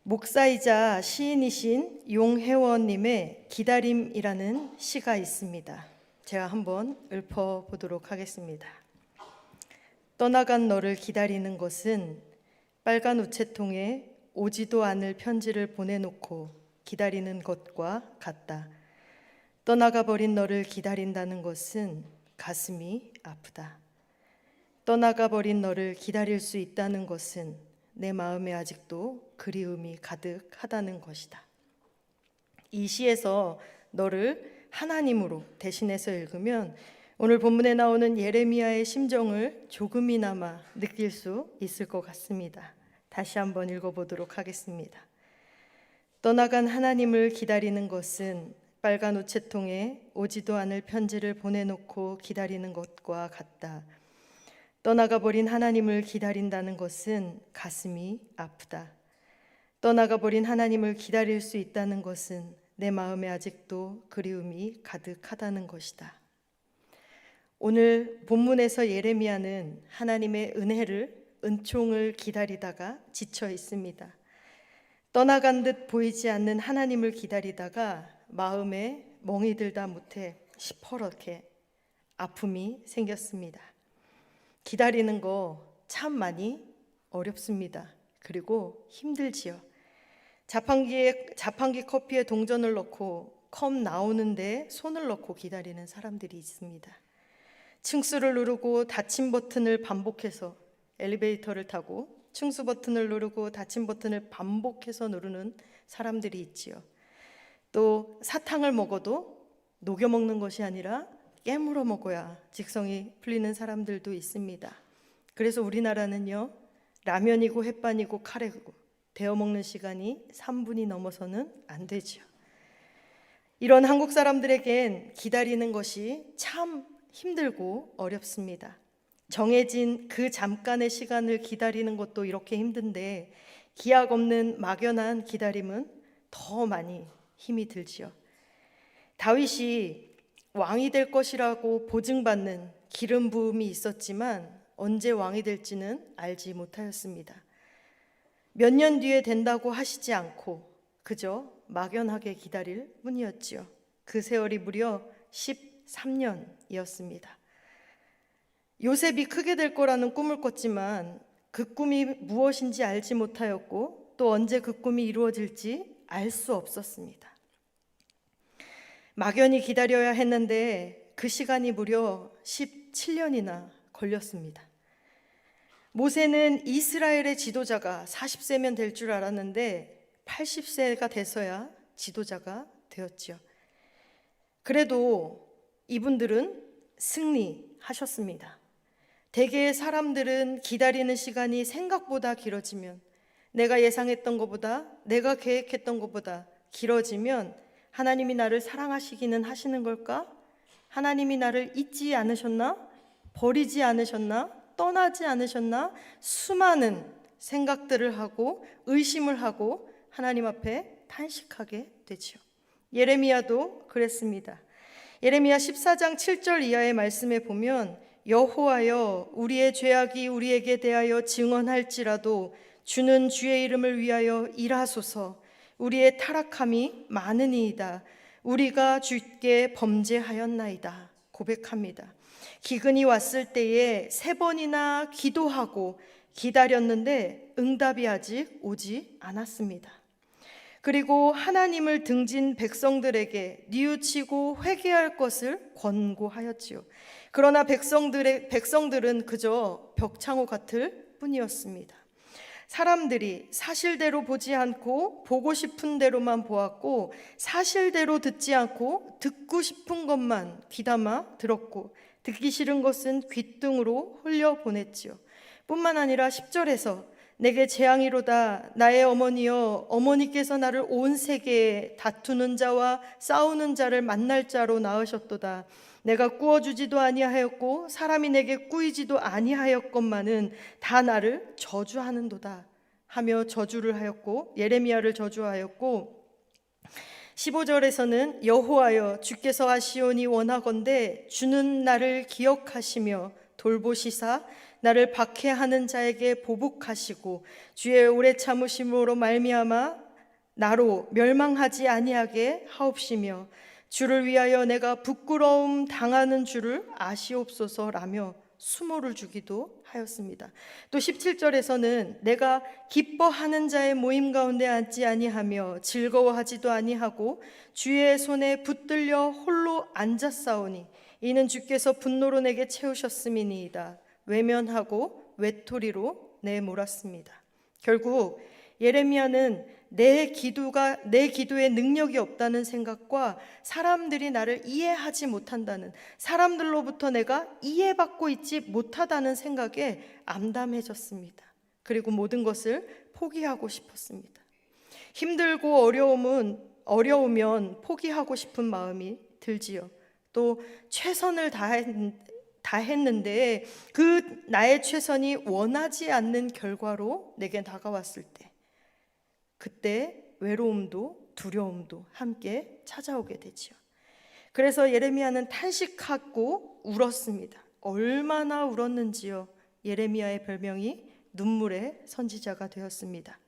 목사이자 시인이신 용혜원님의 기다림이라는 시가 있습니다. 제가 한번 읊어보도록 하겠습니다. 떠나간 너를 기다리는 것은 빨간 우체통에 오지도 않을 편지를 보내놓고 기다리는 것과 같다. 떠나가 버린 너를 기다린다는 것은 가슴이 아프다. 떠나가 버린 너를 기다릴 수 있다는 것은 내 마음에 아직도 그리움이 가득하다는 것이다. 이 시에서 너를 하나님으로 대신해서 읽으면 오늘 본문에 나오는 예레미야의 심정을 조금이나마 느낄 수 있을 것 같습니다. 다시 한번 읽어보도록 하겠습니다. 떠나간 하나님을 기다리는 것은 빨간 우체통에 오지도 않을 편지를 보내놓고 기다리는 것과 같다. 떠나가 버린 하나님을 기다린다는 것은 가슴이 아프다. 떠나가 버린 하나님을 기다릴 수 있다는 것은 내 마음에 아직도 그리움이 가득하다는 것이다. 오늘 본문에서 예레미야는 하나님의 은총을 기다리다가 지쳐 있습니다. 떠나간 듯 보이지 않는 하나님을 기다리다가 마음에 멍이 들다 못해 시퍼렇게 아픔이 생겼습니다. 기다리는 거 참 많이 어렵습니다. 그리고 힘들지요. 자판기 커피에 동전을 넣고 컵 나오는데 손을 넣고 기다리는 사람들이 있습니다. 층수를 누르고 닫힘 버튼을 반복해서 엘리베이터를 타고 층수 버튼을 누르고 닫힘 버튼을 반복해서 누르는 사람들이 있지요. 또 사탕을 먹어도 녹여 먹는 것이 아니라 깨물어 먹어야 직성이 풀리는 사람들도 있습니다. 그래서 우리나라는요, 라면이고 햇반이고 카레고 데워 먹는 시간이 3분이 넘어서는 안 되죠. 이런 한국 사람들에겐 기다리는 것이 참 힘들고 어렵습니다. 정해진 그 잠깐의 시간을 기다리는 것도 이렇게 힘든데 기약 없는 막연한 기다림은 더 많이 힘이 들지요. 다윗이 왕이 될 것이라고 보증받는 기름 부음이 있었지만 언제 왕이 될지는 알지 못하였습니다. 몇 년 뒤에 된다고 하시지 않고 그저 막연하게 기다릴 뿐이었지요. 그 세월이 무려 13년이었습니다. 요셉이 크게 될 거라는 꿈을 꿨지만 그 꿈이 무엇인지 알지 못하였고 또 언제 그 꿈이 이루어질지 알 수 없었습니다. 막연히 기다려야 했는데 그 시간이 무려 17년이나 걸렸습니다. 모세는 이스라엘의 지도자가 40세면 될 줄 알았는데 80세가 돼서야 지도자가 되었지요. 그래도 이분들은 승리하셨습니다. 대개의 사람들은 기다리는 시간이 생각보다 길어지면, 내가 예상했던 것보다, 내가 계획했던 것보다 길어지면 하나님이 나를 사랑하시기는 하시는 걸까? 하나님이 나를 잊지 않으셨나? 버리지 않으셨나? 떠나지 않으셨나? 수많은 생각들을 하고 의심을 하고 하나님 앞에 탄식하게 되죠. 예레미야도 그랬습니다. 예레미야 14장 7절 이하의 말씀에 보면 여호와여 우리의 죄악이 우리에게 대하여 증언할지라도 주는 주의 이름을 위하여 일하소서. 우리의 타락함이 많으니이다. 우리가 주께 범죄하였나이다. 고백합니다. 기근이 왔을 때에 3번이나 기도하고 기다렸는데 응답이 아직 오지 않았습니다. 그리고 하나님을 등진 백성들에게 뉘우치고 회개할 것을 권고하였지요. 그러나 백성들은 그저 벽창호 같을 뿐이었습니다. 사람들이 사실대로 보지 않고 보고 싶은 대로만 보았고 사실대로 듣지 않고 듣고 싶은 것만 귀담아 들었고 듣기 싫은 것은 귓등으로 흘려보냈지요. 뿐만 아니라 10절에서 내게 재앙이로다 나의 어머니여 어머니께서 나를 온 세계에 다투는 자와 싸우는 자를 만날 자로 낳으셨도다. 내가 꾸어주지도 아니하였고 사람이 내게 꾸이지도 아니하였건만은 다 나를 저주하는도다 하며 저주를 하였고 예레미야를 저주하였고 15절에서는 여호와여 주께서 하시오니 원하건대 주는 나를 기억하시며 돌보시사 나를 박해하는 자에게 보복하시고 주의 오래 참으심으로 말미암아 나로 멸망하지 아니하게 하옵시며 주를 위하여 내가 부끄러움 당하는 줄을 아시옵소서라며 수모를 주기도 하였습니다. 또 17절에서는 내가 기뻐하는 자의 모임 가운데 앉지 아니하며 즐거워하지도 아니하고 주의 손에 붙들려 홀로 앉았사오니 이는 주께서 분노로 내게 채우셨음이니이다. 외면하고 외톨이로 내몰았습니다. 결국 예레미야는 내 기도에 능력이 없다는 생각과 사람들이 나를 이해하지 못한다는, 사람들로부터 내가 이해받고 있지 못하다는 생각에 암담해졌습니다. 그리고 모든 것을 포기하고 싶었습니다. 힘들고 어려우면 포기하고 싶은 마음이 들지요. 또 최선을 다했는데 그 나의 최선이 원하지 않는 결과로 내게 다가왔을 때, 그때 외로움도 두려움도 함께 찾아오게 되지요. 그래서 예레미야는 탄식하고 울었습니다. 얼마나 울었는지요. 예레미야의 별명이 눈물의 선지자가 되었습니다.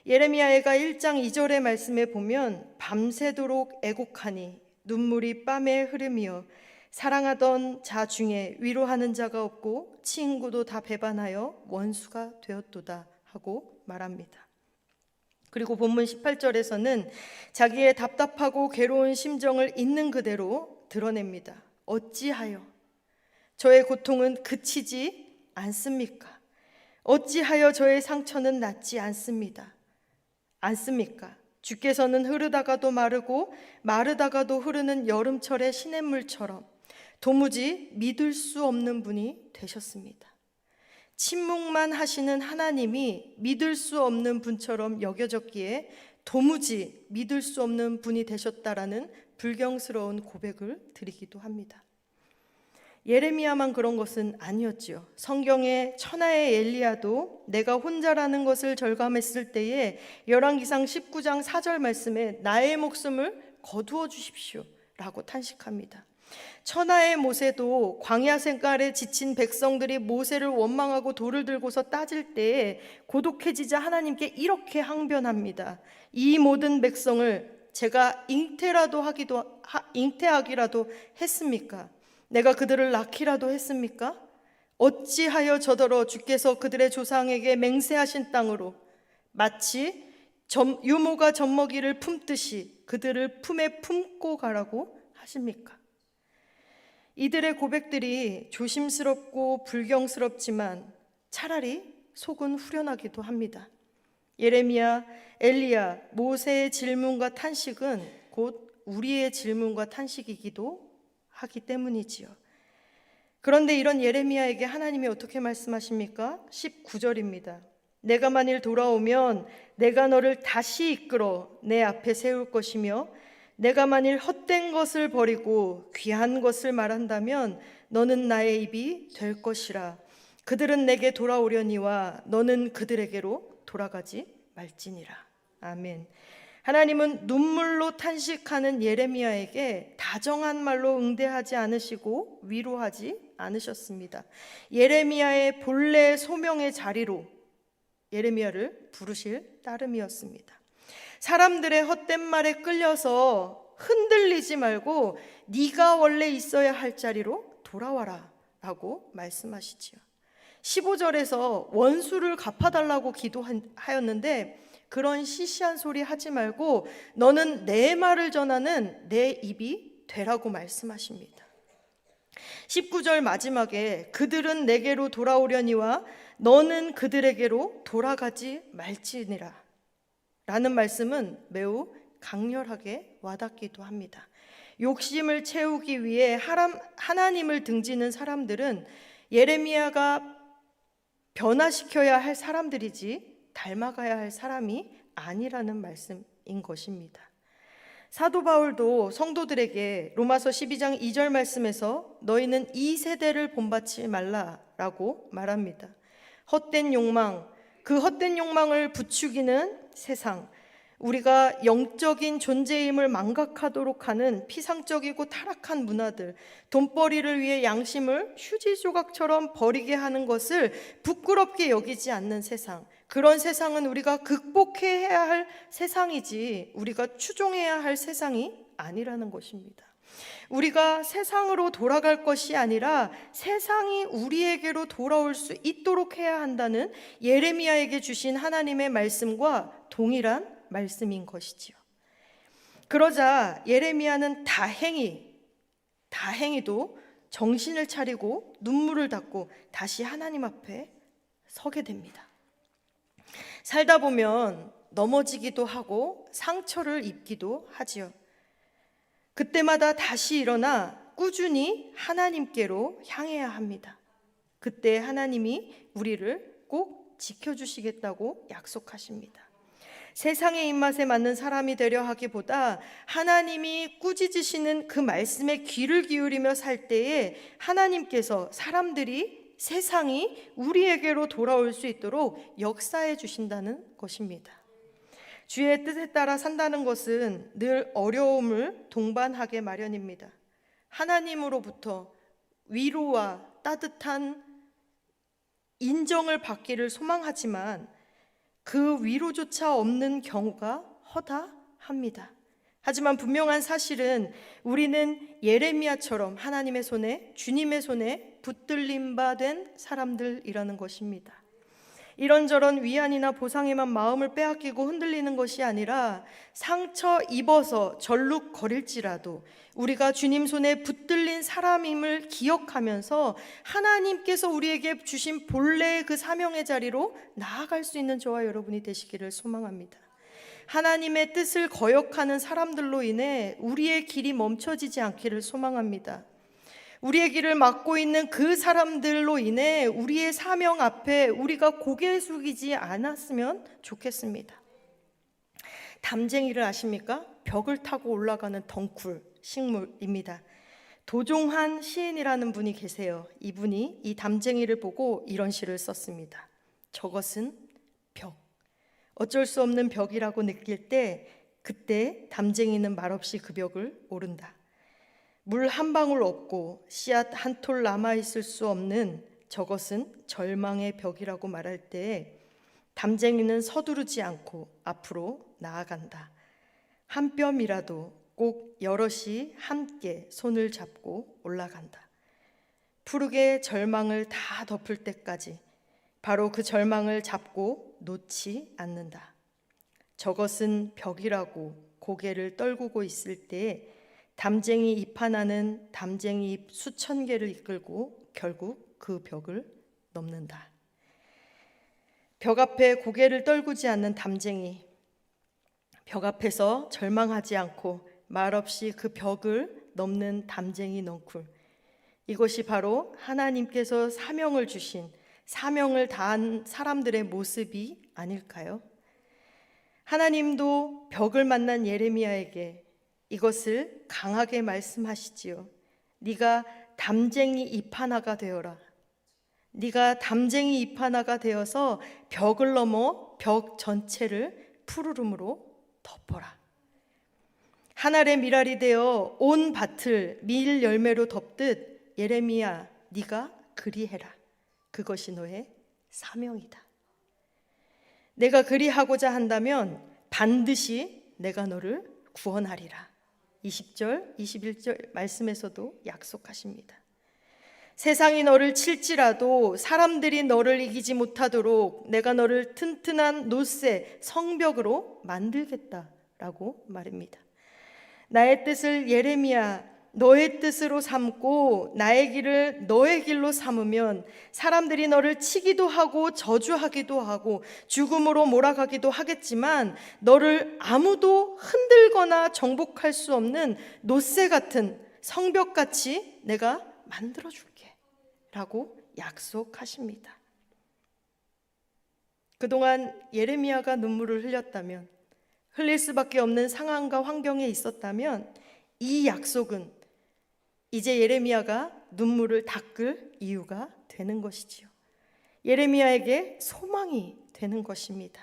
예레미야가 1장 2절의 말씀에 보면 밤새도록 애곡하니 눈물이 뺨에 흐르며 사랑하던 자 중에 위로하는 자가 없고 친구도 다 배반하여 원수가 되었도다 하고 말합니다. 그리고 본문 18절에서는 자기의 답답하고 괴로운 심정을 있는 그대로 드러냅니다. 어찌하여 저의 고통은 그치지 않습니까? 어찌하여 저의 상처는 낫지 않습니까? 주께서는 흐르다가도 마르고 마르다가도 흐르는 여름철의 시냇물처럼 도무지 믿을 수 없는 분이 되셨습니다. 침묵만 하시는 하나님이 믿을 수 없는 분처럼 여겨졌기에 도무지 믿을 수 없는 분이 되셨다라는 불경스러운 고백을 드리기도 합니다. 예레미야만 그런 것은 아니었지요. 성경의 천하의 엘리야도 내가 혼자라는 것을 절감했을 때에 열왕기상 19장 4절 말씀에 나의 목숨을 거두어 주십시오 라고 탄식합니다. 천하의 모세도 광야 생활에 지친 백성들이 모세를 원망하고 돌을 들고서 따질 때에 고독해지자 하나님께 이렇게 항변합니다. 이 모든 백성을 제가 잉태하기라도 했습니까? 내가 그들을 낳기라도 했습니까? 어찌하여 저더러 주께서 그들의 조상에게 맹세하신 땅으로 마치 유모가 젖먹이를 품듯이 그들을 품에 품고 가라고 하십니까? 이들의 고백들이 조심스럽고 불경스럽지만 차라리 속은 후련하기도 합니다. 예레미야, 엘리야, 모세의 질문과 탄식은 곧 우리의 질문과 탄식이기도 하기 때문이지요. 그런데 이런 예레미야에게 하나님이 어떻게 말씀하십니까? 19절입니다. 내가 만일 돌아오면 내가 너를 다시 이끌어 내 앞에 세울 것이며 내가 만일 헛된 것을 버리고 귀한 것을 말한다면 너는 나의 입이 될 것이라. 그들은 내게 돌아오려니와 너는 그들에게로 돌아가지 말지니라. 아멘. 하나님은 눈물로 탄식하는 예레미야에게 다정한 말로 응대하지 않으시고 위로하지 않으셨습니다. 예레미야의 본래 소명의 자리로 예레미야를 부르실 따름이었습니다. 사람들의 헛된 말에 끌려서 흔들리지 말고 네가 원래 있어야 할 자리로 돌아와라 라고 말씀하시지요. 15절에서 원수를 갚아달라고 기도하였는데 그런 시시한 소리 하지 말고 너는 내 말을 전하는 내 입이 되라고 말씀하십니다. 19절 마지막에 그들은 내게로 돌아오려니와 너는 그들에게로 돌아가지 말지니라 라는 말씀은 매우 강렬하게 와닿기도 합니다. 욕심을 채우기 위해 하나님을 등지는 사람들은 예레미야가 변화시켜야 할 사람들이지 닮아가야 할 사람이 아니라는 말씀인 것입니다. 사도 바울도 성도들에게 로마서 12장 2절 말씀에서 너희는 이 세대를 본받지 말라라고 말합니다. 헛된 욕망, 그 헛된 욕망을 부추기는 세상, 우리가 영적인 존재임을 망각하도록 하는 피상적이고 타락한 문화들, 돈벌이를 위해 양심을 휴지 조각처럼 버리게 하는 것을 부끄럽게 여기지 않는 세상, 그런 세상은 우리가 극복해야 할 세상이지 우리가 추종해야 할 세상이 아니라는 것입니다. 우리가 세상으로 돌아갈 것이 아니라 세상이 우리에게로 돌아올 수 있도록 해야 한다는 예레미야에게 주신 하나님의 말씀과 동일한 말씀인 것이지요. 그러자 예레미야는 다행히도 정신을 차리고 눈물을 닦고 다시 하나님 앞에 서게 됩니다. 살다 보면 넘어지기도 하고 상처를 입기도 하지요. 그때마다 다시 일어나 꾸준히 하나님께로 향해야 합니다. 그때 하나님이 우리를 꼭 지켜주시겠다고 약속하십니다. 세상의 입맛에 맞는 사람이 되려 하기보다 하나님이 꾸짖으시는 그 말씀에 귀를 기울이며 살 때에 하나님께서 사람들이, 세상이 우리에게로 돌아올 수 있도록 역사해 주신다는 것입니다. 주의 뜻에 따라 산다는 것은 늘 어려움을 동반하게 마련입니다. 하나님으로부터 위로와 따뜻한 인정을 받기를 소망하지만 그 위로조차 없는 경우가 허다합니다. 하지만 분명한 사실은 우리는 예레미야처럼 하나님의 손에, 주님의 손에 붙들림 바 된 사람들이라는 것입니다. 이런저런 위안이나 보상에만 마음을 빼앗기고 흔들리는 것이 아니라 상처 입어서 절룩거릴지라도 우리가 주님 손에 붙들린 사람임을 기억하면서 하나님께서 우리에게 주신 본래의 그 사명의 자리로 나아갈 수 있는 저와 여러분이 되시기를 소망합니다. 하나님의 뜻을 거역하는 사람들로 인해 우리의 길이 멈춰지지 않기를 소망합니다. 우리의 길을 막고 있는 그 사람들로 인해 우리의 사명 앞에 우리가 고개 숙이지 않았으면 좋겠습니다. 담쟁이를 아십니까? 벽을 타고 올라가는 덩굴 식물입니다. 도종환 시인이라는 분이 계세요. 이분이 이 담쟁이를 보고 이런 시를 썼습니다. 저것은 벽. 어쩔 수 없는 벽이라고 느낄 때 그때 담쟁이는 말없이 그 벽을 오른다. 물 한 방울 없고 씨앗 한 톨 남아있을 수 없는 저것은 절망의 벽이라고 말할 때 담쟁이는 서두르지 않고 앞으로 나아간다. 한 뼘이라도 꼭 여럿이 함께 손을 잡고 올라간다. 푸르게 절망을 다 덮을 때까지 바로 그 절망을 잡고 놓지 않는다. 저것은 벽이라고 고개를 떨구고 있을 때에 담쟁이 잎 하나는 담쟁이 잎 수천 개를 이끌고 결국 그 벽을 넘는다. 벽 앞에 고개를 떨구지 않는 담쟁이, 벽 앞에서 절망하지 않고 말없이 그 벽을 넘는 담쟁이 넝쿨, 이것이 바로 하나님께서 사명을 주신, 사명을 다한 사람들의 모습이 아닐까요? 하나님도 벽을 만난 예레미야에게 이것을 강하게 말씀하시지요. 네가 담쟁이 잎 하나가 되어라. 네가 담쟁이 잎 하나가 되어서 벽을 넘어 벽 전체를 푸르름으로 덮어라. 한 알의 밀알이 되어 온 밭을 밀 열매로 덮듯 예레미야, 네가 그리해라. 그것이 너의 사명이다. 내가 그리하고자 한다면 반드시 내가 너를 구원하리라. 20절, 21절 말씀에서도 약속하십니다. 세상이 너를 칠지라도 사람들이 너를 이기지 못하도록 내가 너를 튼튼한 놋새, 성벽으로 만들겠다라고 말입니다. 나의 뜻을 예레미야, 너의 뜻으로 삼고 나의 길을 너의 길로 삼으면 사람들이 너를 치기도 하고 저주하기도 하고 죽음으로 몰아가기도 하겠지만 너를 아무도 흔들거나 정복할 수 없는 놋새 같은 성벽같이 내가 만들어줄게 라고 약속하십니다. 그동안 예레미야가 눈물을 흘렸다면, 흘릴 수밖에 없는 상황과 환경에 있었다면 이 약속은 이제 예레미야가 눈물을 닦을 이유가 되는 것이지요. 예레미야에게 소망이 되는 것입니다.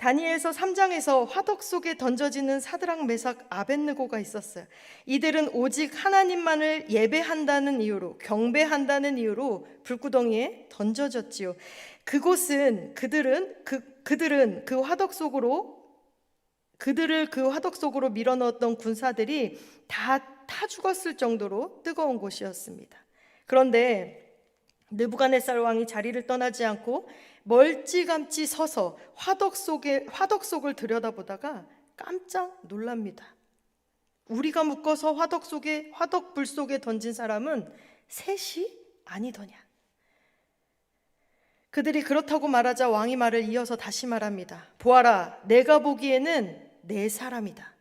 다니엘서 3장에서 화덕 속에 던져지는 사드락, 메삭, 아벳느고가 있었어요. 이들은 오직 하나님만을 예배한다는 이유로, 경배한다는 이유로 불구덩이에 던져졌지요. 그곳은 그들을 그 화덕 속으로 밀어넣었던 군사들이 다 타 죽었을 정도로 뜨거운 곳이었습니다. 그런데 느부갓네살 왕이 자리를 떠나지 않고 멀찌감치 서서 화덕 속을 들여다보다가 깜짝 놀랍니다. 우리가 묶어서 화덕불 속에 던진 사람은 셋이 아니더냐. 그들이 그렇다고 말하자 왕이 말을 이어서 다시 말합니다. 보아라, 내가 보기에는 네 사람이다.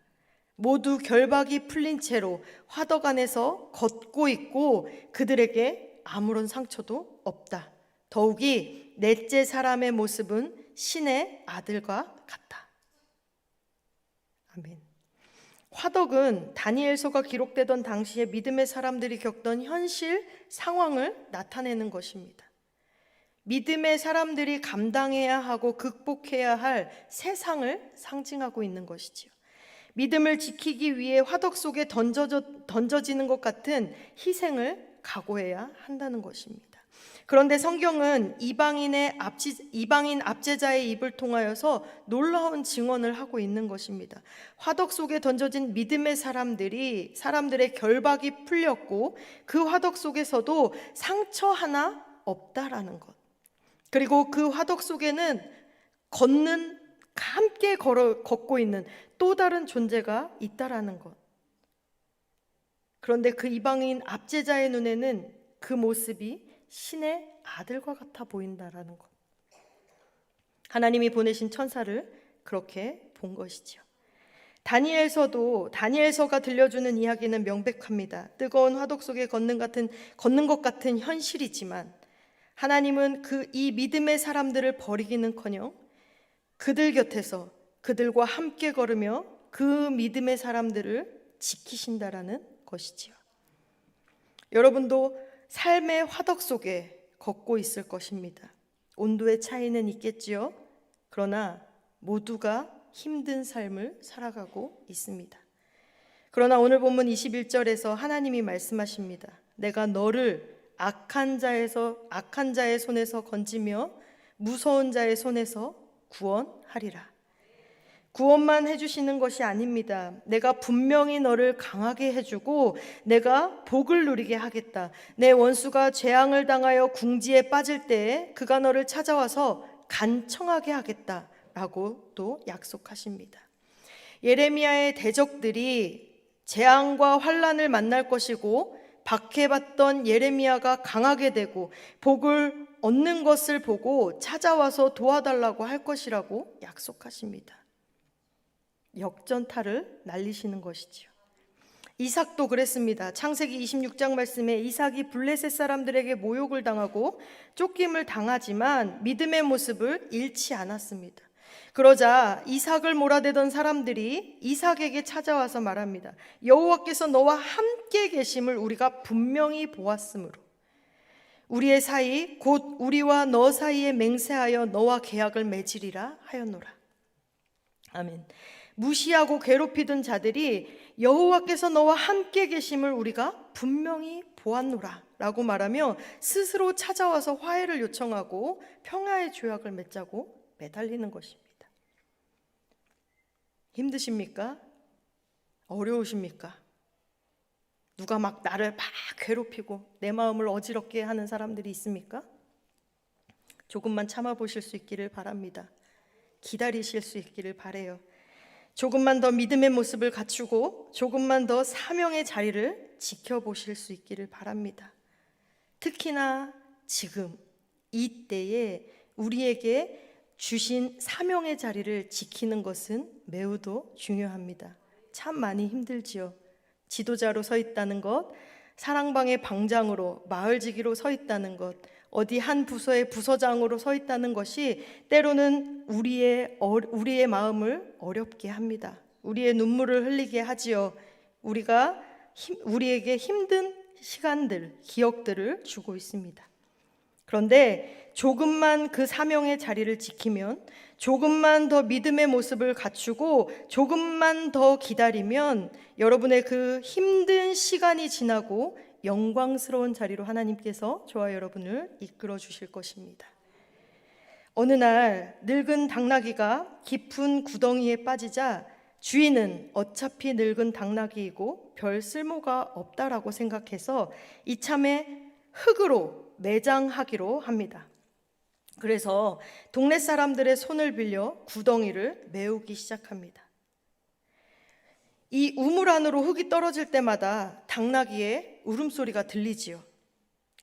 모두 결박이 풀린 채로 화덕 안에서 걷고 있고 그들에게 아무런 상처도 없다. 더욱이 넷째 사람의 모습은 신의 아들과 같다. 아멘. 화덕은 다니엘서가 기록되던 당시에 믿음의 사람들이 겪던 현실 상황을 나타내는 것입니다. 믿음의 사람들이 감당해야 하고 극복해야 할 세상을 상징하고 있는 것이지요. 믿음을 지키기 위해 화덕 속에 던져지는 것 같은 희생을 각오해야 한다는 것입니다. 그런데 성경은 이방인 압제자의 입을 통하여서 놀라운 증언을 하고 있는 것입니다. 화덕 속에 던져진 믿음의 사람들의 결박이 풀렸고 그 화덕 속에서도 상처 하나 없다라는 것. 그리고 그 화덕 속에는 함께 걷고 있는 또 다른 존재가 있다라는 것. 그런데 그 이방인 압제자의 눈에는 그 모습이 신의 아들과 같아 보인다라는 것. 하나님이 보내신 천사를 그렇게 본 것이죠. 다니엘서가 들려주는 이야기는 명백합니다. 뜨거운 화덕 속에 걷는 것 같은 현실이지만 하나님은 이 믿음의 사람들을 버리기는커녕 그들 곁에서 그들과 함께 걸으며 그 믿음의 사람들을 지키신다라는 것이지요. 여러분도 삶의 화덕 속에 걷고 있을 것입니다. 온도의 차이는 있겠지요. 그러나 모두가 힘든 삶을 살아가고 있습니다. 그러나 오늘 본문 21절에서 하나님이 말씀하십니다. 내가 너를 악한 자의 손에서 건지며 무서운 자의 손에서 구원하리라. 구원만 해주시는 것이 아닙니다. 내가 분명히 너를 강하게 해주고 내가 복을 누리게 하겠다. 내 원수가 재앙을 당하여 궁지에 빠질 때에 그가 너를 찾아와서 간청하게 하겠다라고 또 약속하십니다. 예레미야의 대적들이 재앙과 환난을 만날 것이고 박해받던 예레미야가 강하게 되고 복을 얻는 것을 보고 찾아와서 도와달라고 할 것이라고 약속하십니다. 역전타를 날리시는 것이지요. 이삭도 그랬습니다. 창세기 26장 말씀에 이삭이 블레셋 사람들에게 모욕을 당하고 쫓김을 당하지만 믿음의 모습을 잃지 않았습니다. 그러자 이삭을 몰아대던 사람들이 이삭에게 찾아와서 말합니다. 여호와께서 너와 함께 계심을 우리가 분명히 보았으므로 우리의 사이 곧 우리와 너 사이에 맹세하여 너와 계약을 맺으리라 하였노라. 아멘. 무시하고 괴롭히던 자들이 여호와께서 너와 함께 계심을 우리가 분명히 보았노라 라고 말하며 스스로 찾아와서 화해를 요청하고 평화의 조약을 맺자고 매달리는 것입니다. 힘드십니까? 어려우십니까? 누가 나를 괴롭히고 내 마음을 어지럽게 하는 사람들이 있습니까? 조금만 참아보실 수 있기를 바랍니다. 기다리실 수 있기를 바라요. 조금만 더 믿음의 모습을 갖추고 조금만 더 사명의 자리를 지켜보실 수 있기를 바랍니다. 특히나 지금 이때에 우리에게 주신 사명의 자리를 지키는 것은 매우도 중요합니다. 참 많이 힘들지요. 지도자로 서 있다는 것, 사랑방의 방장으로 마을지기로 서 있다는 것, 어디 한 부서의 부서장으로 서 있다는 것이 때로는 우리의 마음을 어렵게 합니다. 우리의 눈물을 흘리게 하지요. 우리에게 힘든 시간들, 기억들을 주고 있습니다. 그런데 조금만 그 사명의 자리를 지키면, 조금만 더 믿음의 모습을 갖추고 조금만 더 기다리면 여러분의 그 힘든 시간이 지나고 영광스러운 자리로 하나님께서 저와 여러분을 이끌어 주실 것입니다. 어느 날 늙은 당나귀가 깊은 구덩이에 빠지자 주인은 어차피 늙은 당나귀이고 별 쓸모가 없다라고 생각해서 이참에 흙으로 매장하기로 합니다. 그래서 동네 사람들의 손을 빌려 구덩이를 메우기 시작합니다. 이 우물 안으로 흙이 떨어질 때마다 당나귀의 울음소리가 들리지요.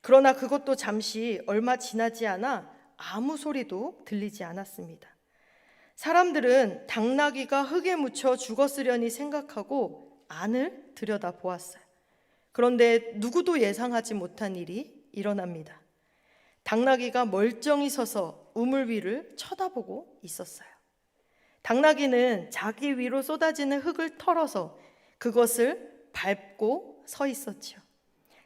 그러나 그것도 잠시 얼마 지나지 않아 아무 소리도 들리지 않았습니다. 사람들은 당나귀가 흙에 묻혀 죽었으려니 생각하고 안을 들여다보았어요. 그런데 누구도 예상하지 못한 일이 일어납니다. 당나귀가 멀쩡히 서서 우물 위를 쳐다보고 있었어요. 당나귀는 자기 위로 쏟아지는 흙을 털어서 그것을 밟고 서 있었지요.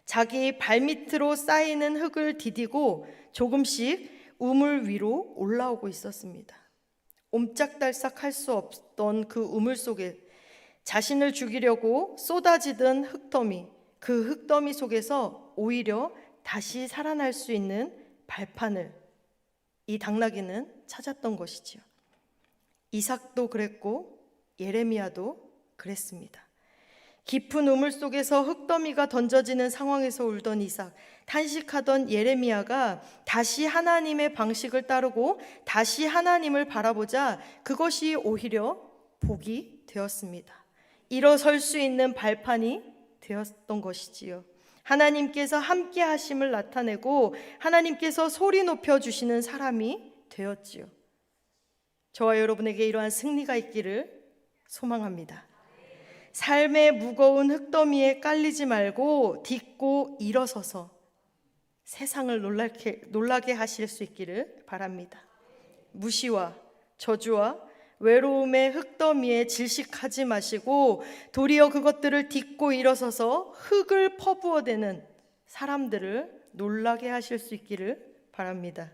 자기 발밑으로 쌓이는 흙을 디디고 조금씩 우물 위로 올라오고 있었습니다. 옴짝달싹 할 수 없던 그 우물 속에 자신을 죽이려고 쏟아지던 흙더미, 그 흙더미 속에서 오히려 다시 살아날 수 있는 발판을 이 당나귀는 찾았던 것이지요. 이삭도 그랬고 예레미야도 그랬습니다. 깊은 우물 속에서 흙더미가 던져지는 상황에서 울던 이삭, 탄식하던 예레미야가 다시 하나님의 방식을 따르고 다시 하나님을 바라보자 그것이 오히려 복이 되었습니다. 일어설 수 있는 발판이 되었던 것이지요. 하나님께서 함께 하심을 나타내고 하나님께서 소리 높여 주시는 사람이 되었지요. 저와 여러분에게 이러한 승리가 있기를 소망합니다. 삶의 무거운 흙더미에 깔리지 말고 딛고 일어서서 세상을 놀라게 하실 수 있기를 바랍니다. 무시와 저주와 외로움의 흙더미에 질식하지 마시고 도리어 그것들을 딛고 일어서서 흙을 퍼부어대는 사람들을 놀라게 하실 수 있기를 바랍니다.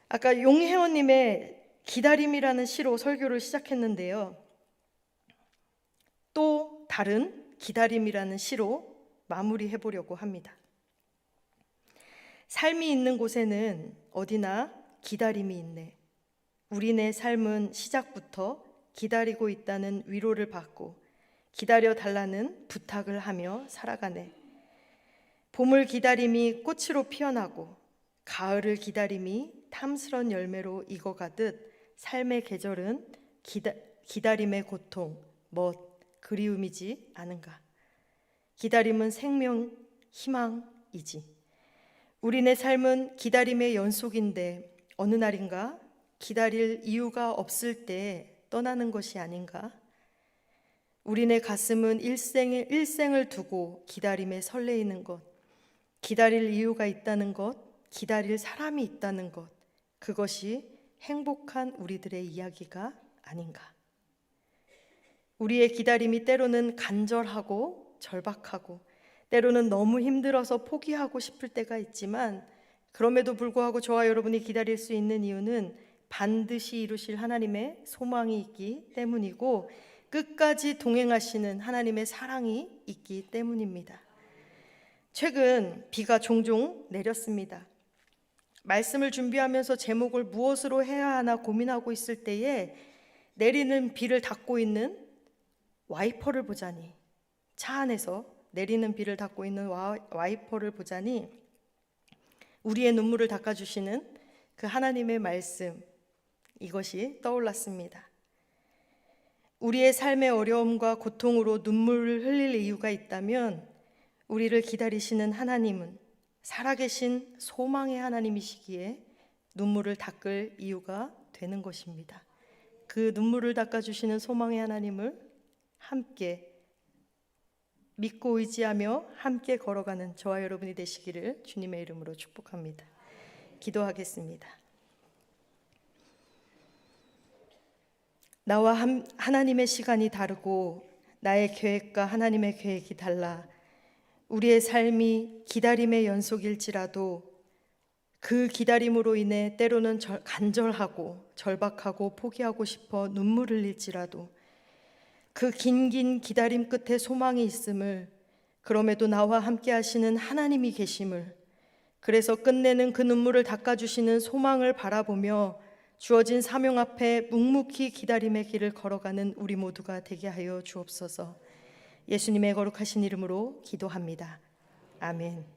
아까 용혜원님의 기다림이라는 시로 설교를 시작했는데요. 또 다른 기다림이라는 시로 마무리해 보려고 합니다. 삶이 있는 곳에는 어디나 기다림이 있네. 우리네 삶은 시작부터 기다리고 있다는 위로를 받고 기다려 달라는 부탁을 하며 살아가네. 봄을 기다림이 꽃으로 피어나고 가을을 기다림이 탐스런 열매로 익어가듯 삶의 계절은 기다림의 고통, 멋, 그리움이지 않은가. 기다림은 생명, 희망이지. 우리네 삶은 기다림의 연속인데 어느 날인가 기다릴 이유가 없을 때 떠나는 것이 아닌가? 우리네 가슴은 일생을 두고 기다림에 설레이는 것, 기다릴 이유가 있다는 것, 기다릴 사람이 있다는 것, 그것이 행복한 우리들의 이야기가 아닌가? 우리의 기다림이 때로는 간절하고 절박하고 때로는 너무 힘들어서 포기하고 싶을 때가 있지만 그럼에도 불구하고 저와 여러분이 기다릴 수 있는 이유는 반드시 이루실 하나님의 소망이 있기 때문이고 끝까지 동행하시는 하나님의 사랑이 있기 때문입니다. 최근 비가 종종 내렸습니다. 말씀을 준비하면서 제목을 무엇으로 해야 하나 고민하고 있을 때에 내리는 비를 닦고 있는 와이퍼를 보자니, 차 안에서 내리는 비를 닦고 있는 와이퍼를 보자니 우리의 눈물을 닦아주시는 그 하나님의 말씀, 이것이 떠올랐습니다. 우리의 삶의 어려움과 고통으로 눈물을 흘릴 이유가 있다면 우리를 기다리시는 하나님은 살아계신 소망의 하나님이시기에 눈물을 닦을 이유가 되는 것입니다. 그 눈물을 닦아주시는 소망의 하나님을 함께 믿고 의지하며 함께 걸어가는 저와 여러분이 되시기를 주님의 이름으로 축복합니다. 기도하겠습니다. 나와 하나님의 시간이 다르고 나의 계획과 하나님의 계획이 달라 우리의 삶이 기다림의 연속일지라도 그 기다림으로 인해 때로는 간절하고 절박하고 포기하고 싶어 눈물 흘릴지라도 그 긴 기다림 끝에 소망이 있음을, 그럼에도 나와 함께 하시는 하나님이 계심을, 그래서 끝내는 그 눈물을 닦아주시는 소망을 바라보며 주어진 사명 앞에 묵묵히 기다림의 길을 걸어가는 우리 모두가 되게 하여 주옵소서. 예수님의 거룩하신 이름으로 기도합니다. 아멘.